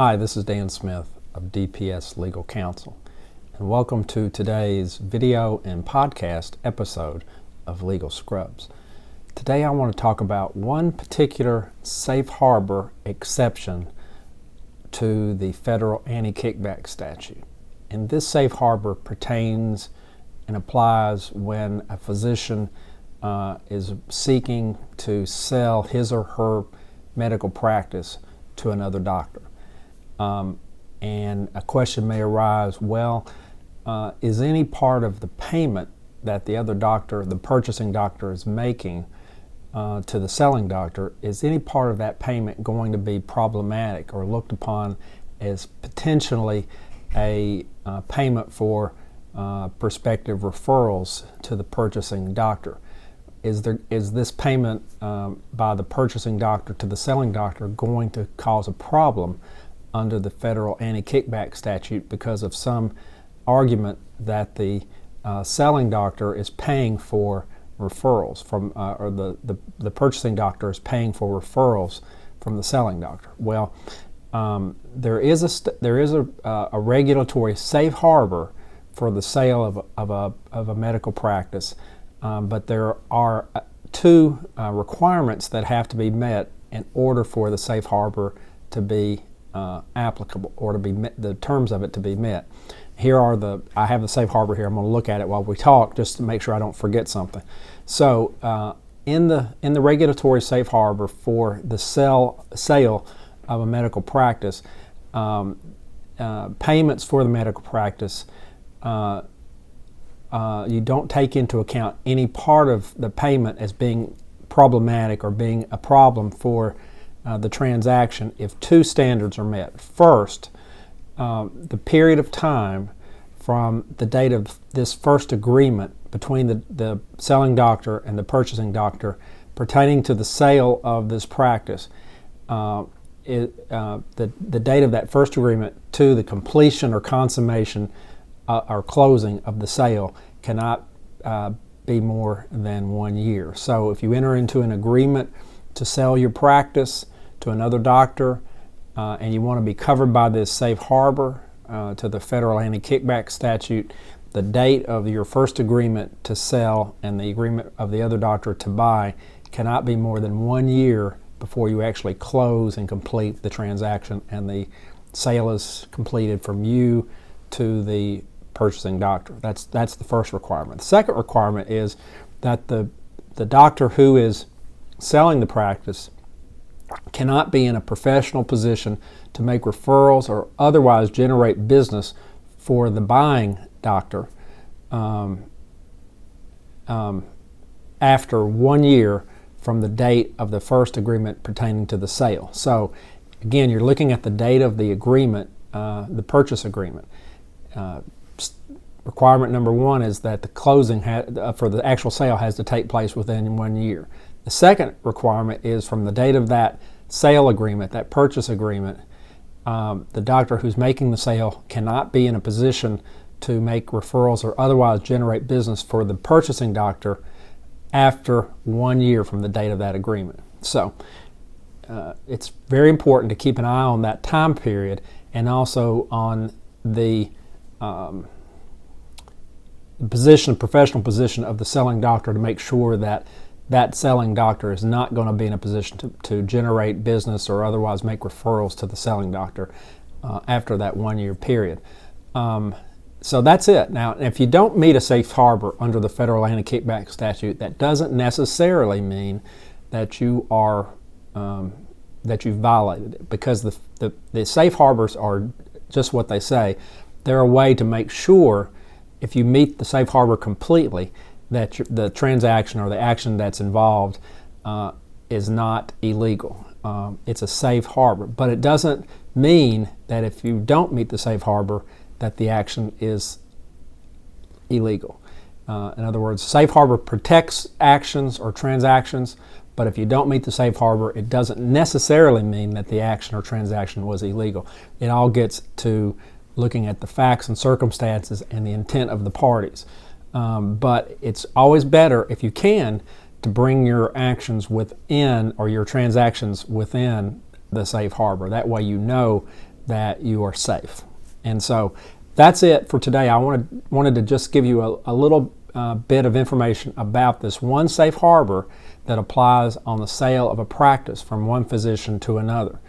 Hi, this is Dan Smith of DPS Legal Counsel, and welcome to today's video and podcast episode of Legal Scrubs. Today I want to talk about one particular safe harbor exception to the federal anti-kickback statute. And this safe harbor pertains and applies when a physician is seeking to sell his or her medical practice to another doctor. And a question may arise, is any part of the payment that the other doctor, the purchasing doctor, is making to the selling doctor, is any part of that payment going to be problematic or looked upon as potentially a payment for prospective referrals to the purchasing doctor? Is this payment by the purchasing doctor to the selling doctor going to cause a problem under the federal anti-kickback statute because of some argument that the selling doctor is paying for referrals from, or the purchasing doctor is paying for referrals from the selling doctor? Well, there is a regulatory safe harbor for the sale of a medical practice, but there are two requirements that have to be met in order for the safe harbor to be applicable, or to be the terms of it to be met. I have the safe harbor here. I'm going to look at it while we talk just to make sure I don't forget something. So in the regulatory safe harbor for the sale of a medical practice, payments for the medical practice, you don't take into account any part of the payment as being problematic or being a problem for the transaction if two standards are met. First, the period of time from the date of this first agreement between the selling doctor and the purchasing doctor pertaining to the sale of this practice, the date of that first agreement to the completion or consummation or closing of the sale cannot be more than 1 year. So if you enter into an agreement to sell your practice to another doctor and you want to be covered by this safe harbor to the federal anti-kickback statute, the date of your first agreement to sell and the agreement of the other doctor to buy cannot be more than 1 year before you actually close and complete the transaction and the sale is completed from you to the purchasing doctor. That's the first requirement. The second requirement is that the doctor who is selling the practice cannot be in a professional position to make referrals or otherwise generate business for the buying doctor after 1 year from the date of the first agreement pertaining to the sale. So again, you're looking at the date of the agreement, the purchase agreement. Requirement number one is that the closing for the actual sale has to take place within 1 year. The second requirement is from the date of that sale agreement, that purchase agreement, the doctor who's making the sale cannot be in a position to make referrals or otherwise generate business for the purchasing doctor after 1 year from the date of that agreement. So it's very important to keep an eye on that time period and also on the professional position of the selling doctor to make sure that that selling doctor is not going to be in a position to generate business or otherwise make referrals to the selling doctor after that 1 year period. So that's it. Now, if you don't meet a safe harbor under the federal anti-kickback statute, that doesn't necessarily mean that you are that you've violated it, because the safe harbors are just what they say. They're a way to make sure, if you meet the safe harbor completely, that the transaction or the action that's involved is not illegal. It's a safe harbor, but it doesn't mean that if you don't meet the safe harbor that the action is illegal. In other words, safe harbor protects actions or transactions, but if you don't meet the safe harbor, it doesn't necessarily mean that the action or transaction was illegal. It all gets to looking at the facts and circumstances and the intent of the parties. But it's always better, if you can, to bring your actions within, or your transactions within, the safe harbor. That way you know that you are safe. And so that's it for today. I wanted to just give you a little bit of information about this one safe harbor that applies on the sale of a practice from one physician to another.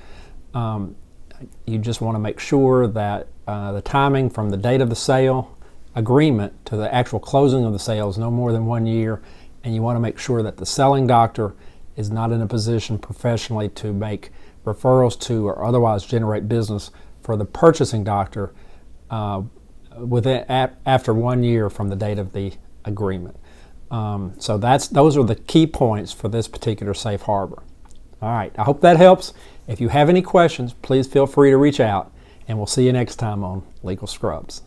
You just want to make sure that the timing from the date of the sale agreement to the actual closing of the sale is no more than 1 year, and you want to make sure that the selling doctor is not in a position professionally to make referrals to or otherwise generate business for the purchasing doctor after 1 year from the date of the agreement. So those are the key points for this particular safe harbor. All right, I hope that helps. If you have any questions, please feel free to reach out, and we'll see you next time on Legal Scrubs.